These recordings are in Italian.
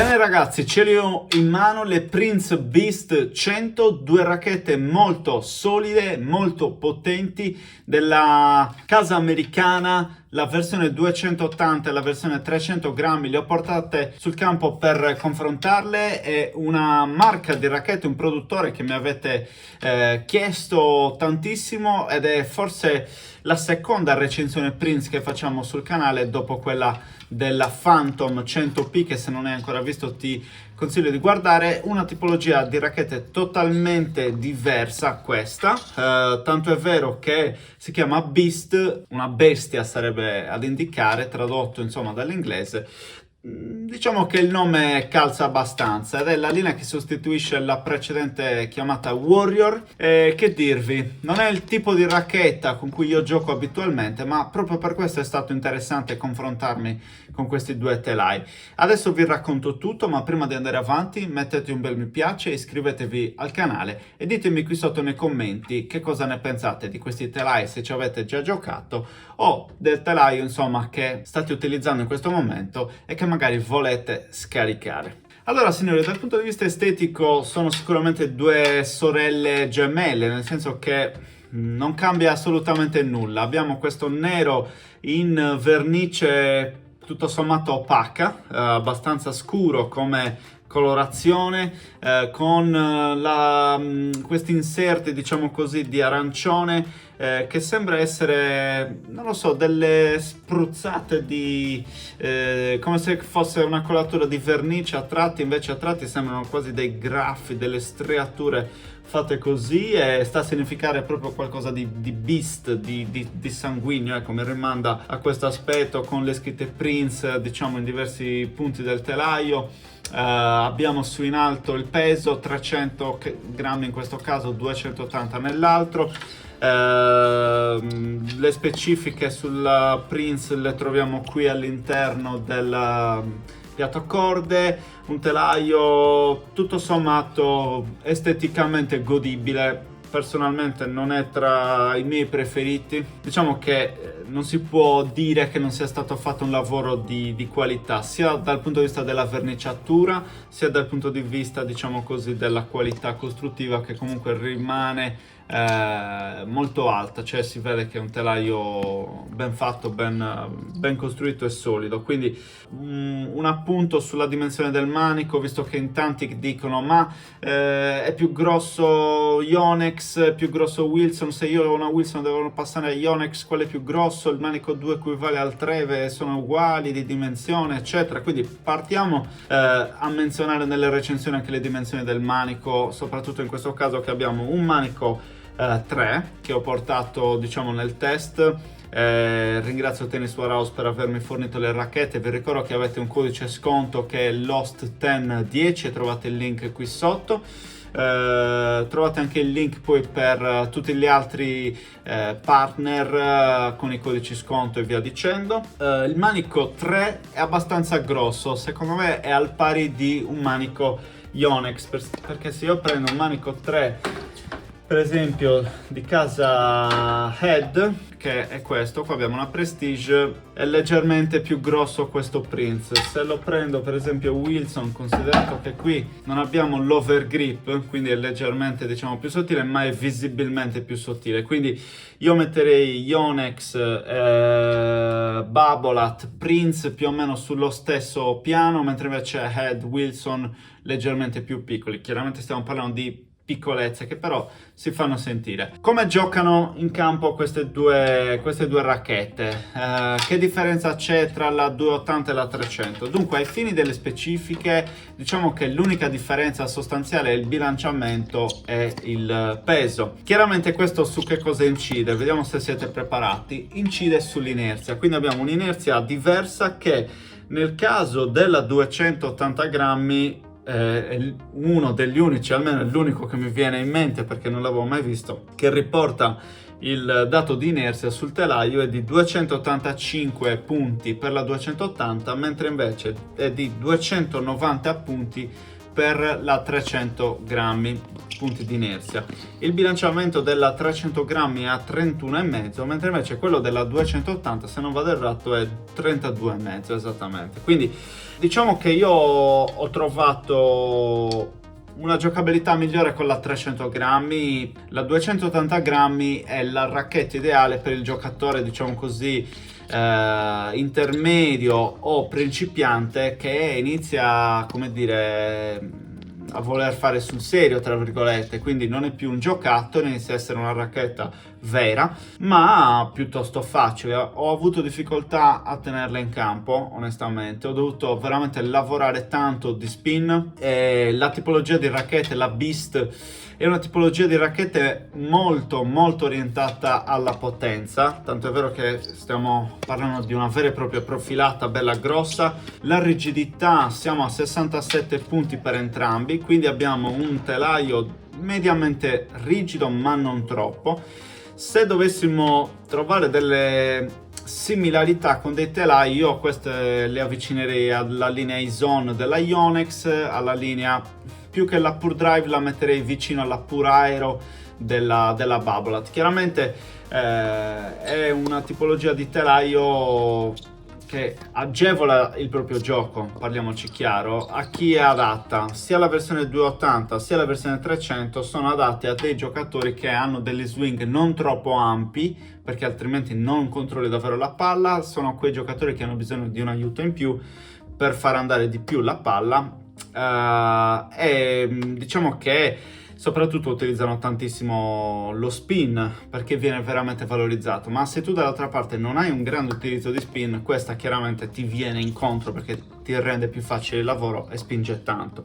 Bene ragazzi, ce le ho in mano le Prince Beast 100, due racchette molto solide, molto potenti della casa americana. La versione 280 e la versione 300 grammi le ho portate sul campo per confrontarle. È una marca di racchette, un produttore che mi avete chiesto tantissimo ed è forse la seconda recensione Prince che facciamo sul canale dopo quella della Phantom 100p, che se non hai ancora visto ti consiglio di guardare. Una tipologia di racchette totalmente diversa questa, tanto è vero che si chiama Beast, una bestia sarebbe ad indicare, tradotto insomma dall'inglese. Diciamo che il nome calza abbastanza ed è la linea che sostituisce la precedente chiamata Warrior. Che dirvi, non è il tipo di racchetta con cui io gioco abitualmente, ma proprio per questo è stato interessante confrontarmi con questi due telai. Adesso vi racconto tutto, ma prima di andare avanti mettete un bel mi piace, iscrivetevi al canale e ditemi qui sotto nei commenti che cosa ne pensate di questi telai, se ci avete già giocato o del telaio insomma che state utilizzando in questo momento e che magari volete scaricare. Allora signori, dal punto di vista estetico sono sicuramente due sorelle gemelle, nel senso che non cambia assolutamente nulla. Abbiamo questo nero in vernice tutto sommato opaca, abbastanza scuro come colorazione, con questi inserti diciamo così di arancione, che sembra essere, non lo so, delle spruzzate di come se fosse una colatura di vernice. A tratti invece, a tratti sembrano quasi dei graffi, delle striature fatte così, e sta a significare proprio qualcosa di beast, di sanguigno, ecco, mi rimanda a questo aspetto, con le scritte Prince diciamo in diversi punti del telaio. Abbiamo su in alto il peso, 300 grammi in questo caso, 280 nell'altro. Le specifiche sulla Prince le troviamo qui all'interno del piatto corde. Un telaio tutto sommato esteticamente godibile. Personalmente non è tra i miei preferiti. Diciamo che non si può dire che non sia stato fatto un lavoro di qualità, sia dal punto di vista della verniciatura, sia dal punto di vista, diciamo così, della qualità costruttiva, che comunque rimane molto alta, cioè si vede che è un telaio ben fatto, ben costruito e solido. Quindi un appunto sulla dimensione del manico, visto che in tanti dicono ma è più grosso Yonex, è più grosso Wilson, se io ho una Wilson devo passare a Yonex, qual è più grosso, il manico 2 equivale al 3, sono uguali di dimensione eccetera. Quindi partiamo a menzionare nelle recensioni anche le dimensioni del manico, soprattutto in questo caso che abbiamo un manico 3 che ho portato diciamo nel test. Ringrazio Tennis Warehouse per avermi fornito le racchette. Vi ricordo che avete un codice sconto che è LOST1010 e trovate il link qui sotto. Trovate anche il link poi per tutti gli altri partner con i codici sconto e via dicendo. Il manico 3 è abbastanza grosso, secondo me è al pari di un manico Yonex, perché se io prendo un manico 3 per esempio di casa Head, che è questo, qua abbiamo una Prestige, è leggermente più grosso questo Prince. Se lo prendo per esempio Wilson, considerato che qui non abbiamo l'overgrip, quindi è leggermente diciamo più sottile, ma è visibilmente più sottile, quindi io metterei Yonex, Babolat, Prince più o meno sullo stesso piano, mentre invece Head, Wilson leggermente più piccoli. Chiaramente stiamo parlando di piccolezze che però si fanno sentire. Come giocano in campo queste due racchette? Che differenza c'è tra la 280 e la 300? Dunque, ai fini delle specifiche, diciamo che l'unica differenza sostanziale è il bilanciamento e il peso. Chiaramente questo su che cosa incide? Vediamo se siete preparati. Incide sull'inerzia, quindi abbiamo un'inerzia diversa che nel caso della 280 grammi è uno degli unici, almeno è l'unico che mi viene in mente perché non l'avevo mai visto, che riporta il dato di inerzia sul telaio è di 285 punti per la 280, mentre invece è di 290 punti per la 300 grammi. punti di inerzia. Il bilanciamento della 300 grammi è a 31,5, mentre invece quello della 280, se non vado errato, è 32,5 esattamente. Quindi diciamo che io ho trovato una giocabilità migliore con la 300 grammi. La 280 grammi è la racchetta ideale per il giocatore, diciamo così, intermedio o principiante, che inizia, come dire, a voler fare sul serio, tra virgolette. Quindi non è più un giocattolo, inizia a essere una racchetta vera, ma piuttosto facile. Ho avuto difficoltà a tenerla in campo, onestamente. Ho dovuto veramente lavorare tanto di spin. La tipologia di racchette, la Beast, è una tipologia di racchette molto orientata alla potenza, tanto è vero che stiamo parlando di una vera e propria profilata bella grossa. La rigidità, siamo a 67 punti per entrambi, quindi abbiamo un telaio mediamente rigido ma non troppo. Se dovessimo trovare delle similarità con dei telai, io queste le avvicinerei alla linea Izone della Yonex, alla linea, più che la Pure Drive la metterei vicino alla Pure Aero della Babolat. Chiaramente è una tipologia di telaio che agevola il proprio gioco, parliamoci chiaro. A chi è adatta? Sia la versione 280 sia la versione 300 sono adatte a dei giocatori che hanno degli swing non troppo ampi, perché altrimenti non controlli davvero la palla. Sono quei giocatori che hanno bisogno di un aiuto in più per far andare di più la palla, e diciamo che soprattutto utilizzano tantissimo lo spin, perché viene veramente valorizzato. Ma se tu dall'altra parte non hai un grande utilizzo di spin, questa chiaramente ti viene incontro, perché ti rende più facile il lavoro e spinge tanto.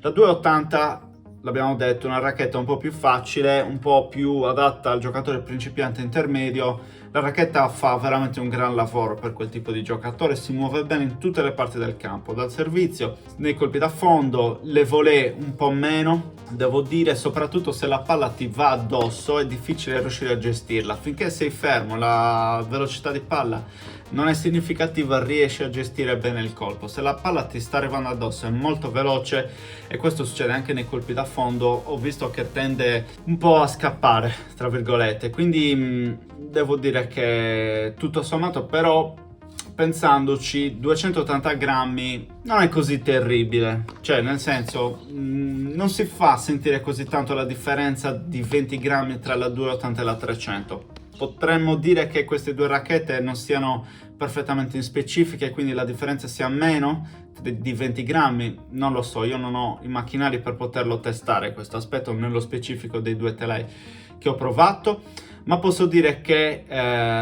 La 280, l'abbiamo detto, è una racchetta un po' più facile, un po' più adatta al giocatore principiante intermedio. La racchetta fa veramente un gran lavoro per quel tipo di giocatore, si muove bene in tutte le parti del campo, dal servizio, nei colpi da fondo, le volée un po' meno, devo dire. Soprattutto se la palla ti va addosso è difficile riuscire a gestirla. Finché sei fermo, la velocità di palla non è significativa, riesci a gestire bene il colpo. Se la palla ti sta arrivando addosso è molto veloce, e questo succede anche nei colpi da fondo, ho visto che tende un po' a scappare, tra virgolette. Quindi devo dire che tutto sommato, però, pensandoci, 280 grammi non è così terribile, cioè nel senso non si fa sentire così tanto la differenza di 20 grammi tra la 280 e la 300. Potremmo dire che queste due racchette non siano perfettamente in specifiche, quindi la differenza sia meno di 20 grammi, non lo so, io non ho i macchinari per poterlo testare questo aspetto nello specifico dei due telai che ho provato, ma posso dire che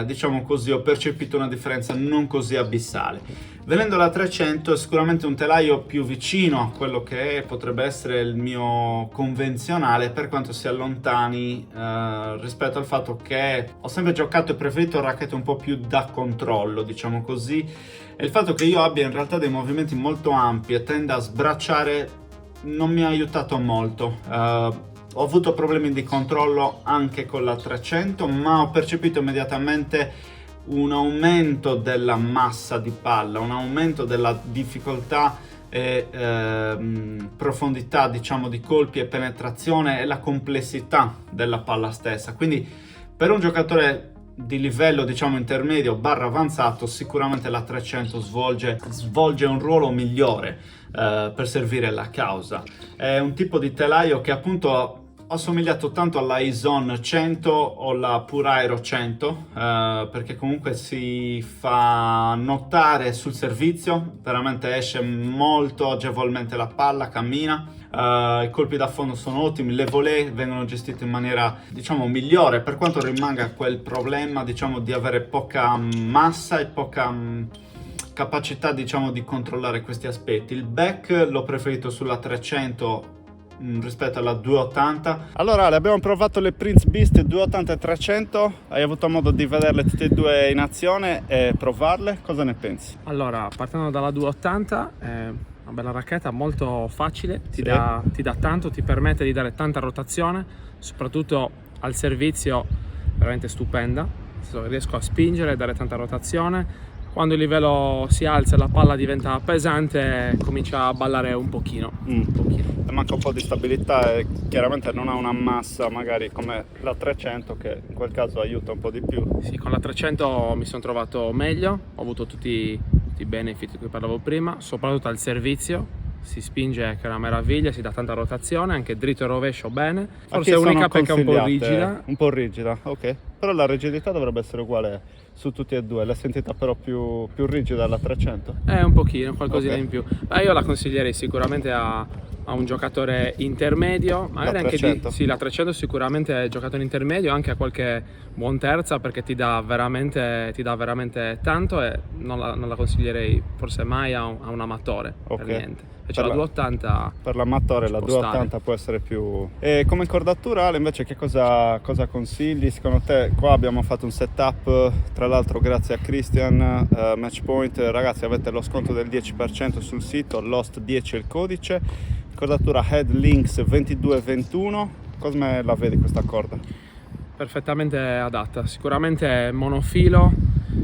diciamo così, ho percepito una differenza non così abissale. Venendo alla 300 è sicuramente un telaio più vicino a quello che potrebbe essere il mio convenzionale, per quanto si allontani rispetto al fatto che ho sempre giocato e preferito racchette un po' più da controllo, diciamo così, e il fatto che io abbia in realtà dei movimenti molto ampi e tenda a sbracciare non mi ha aiutato molto. Ho avuto problemi di controllo anche con la 300, ma ho percepito immediatamente un aumento della massa di palla, un aumento della difficoltà e profondità, diciamo, di colpi e penetrazione, e la complessità della palla stessa. Quindi per un giocatore di livello, diciamo, intermedio barra avanzato, sicuramente la 300 svolge un ruolo migliore per servire la causa. È un tipo di telaio che appunto ho somigliato tanto alla Izone 100 o la Pure Aero 100, perché comunque si fa notare sul servizio, veramente esce molto agevolmente la palla, cammina, i colpi da fondo sono ottimi, le volée vengono gestite in maniera, diciamo, migliore, per quanto rimanga quel problema, diciamo, di avere poca massa e poca capacità, diciamo, di controllare questi aspetti. Il back l'ho preferito sulla 300 rispetto alla 280. Allora, abbiamo provato le Prince Beast 280 e 300. Hai avuto modo di vederle tutte e due in azione e provarle? Cosa ne pensi? Allora, partendo dalla 280, è una bella racchetta, molto facile, ti dà tanto, ti permette di dare tanta rotazione, soprattutto al servizio, veramente stupenda. Riesco a spingere, dare tanta rotazione, Quando il livello si alza e la palla diventa pesante, comincia a ballare un pochino. E manca un po' di stabilità e chiaramente non ha una massa magari come la 300 che in quel caso aiuta un po' di più. Sì, con la 300 mi sono trovato meglio, ho avuto tutti i benefit di cui parlavo prima, soprattutto al servizio. Si spinge che è una meraviglia, si dà tanta rotazione, anche dritto e rovescio bene. Forse è l'unica pecca un po' rigida. Un po' rigida, ok. Però la rigidità dovrebbe essere uguale su tutti e due. L'hai sentita però più rigida alla 300? Un pochino, qualcosina Ok. in più. Io la consiglierei sicuramente a un giocatore intermedio, magari La 300? sì, la 300 sicuramente è giocatore intermedio, anche a qualche buon terza, perché ti dà veramente tanto, e non la consiglierei forse mai a un amatore, Ok. per niente. Invece Per la 280 Per l'amatore ci la può 280 stare. può essere più... E come cordatura Ale invece che cosa consigli? Secondo te qua abbiamo fatto un setup, tra l'altro grazie a Christian, Matchpoint, ragazzi avete lo sconto del 10% sul sito, Lost 10 è il codice, cordatura Head Links 2221, come la vedi questa corda? perfettamente adatta, sicuramente monofilo,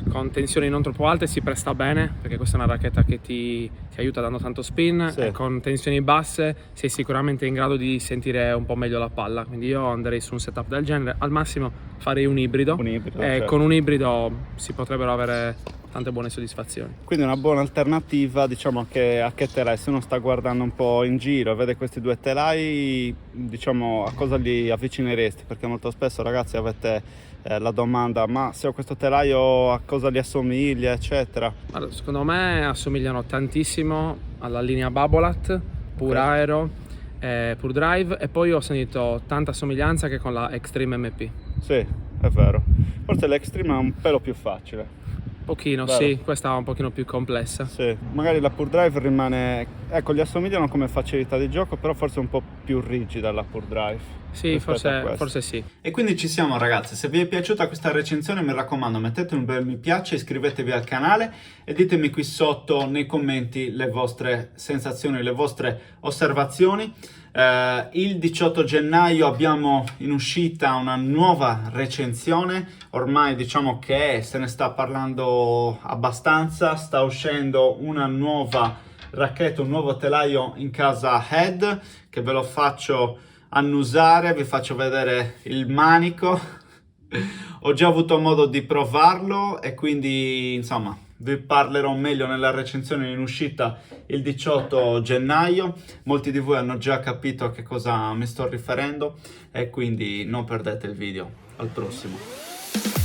con tensioni non troppo alte si presta bene, perché questa è una racchetta che ti aiuta dando tanto spin, Sì. e con tensioni basse sei sicuramente in grado di sentire un po' meglio la palla, quindi io andrei su un setup del genere. Al massimo farei un ibrido, Certo. con un ibrido si potrebbero avere tante buone soddisfazioni. Quindi una buona alternativa, diciamo, che a che telai, se uno sta guardando un po' in giro, vede questi due telai, diciamo, a cosa li avvicineresti? Perché molto spesso ragazzi avete la domanda, ma se ho questo telaio a cosa li assomiglia, eccetera. Allora, secondo me assomigliano tantissimo alla linea Babolat, Pure Aero, Pure Drive, e poi ho sentito tanta somiglianza anche con la Extreme MP. Sì, è vero. Forse l'Extreme è un pelo più facile. Pochino, Vero. sì, questa è un pochino più complessa. Sì, magari la Pure Drive rimane, ecco, gli assomigliano come facilità di gioco, però forse un po' più rigida la Pure Drive. Sì, rispetto a questa. forse sì. E quindi ci siamo ragazzi, se vi è piaciuta questa recensione mi raccomando mettete un bel mi piace, iscrivetevi al canale e ditemi qui sotto nei commenti le vostre sensazioni, le vostre osservazioni. Il 18 gennaio abbiamo in uscita una nuova recensione, ormai diciamo che se ne sta parlando abbastanza, sta uscendo una nuova racchetta, un nuovo telaio in casa Head che ve lo faccio annusare, vi faccio vedere il manico. Ho già avuto modo di provarlo e quindi insomma vi parlerò meglio nella recensione in uscita il 18 gennaio. Molti di voi hanno già capito a che cosa mi sto riferendo e quindi non perdete il video. Al prossimo.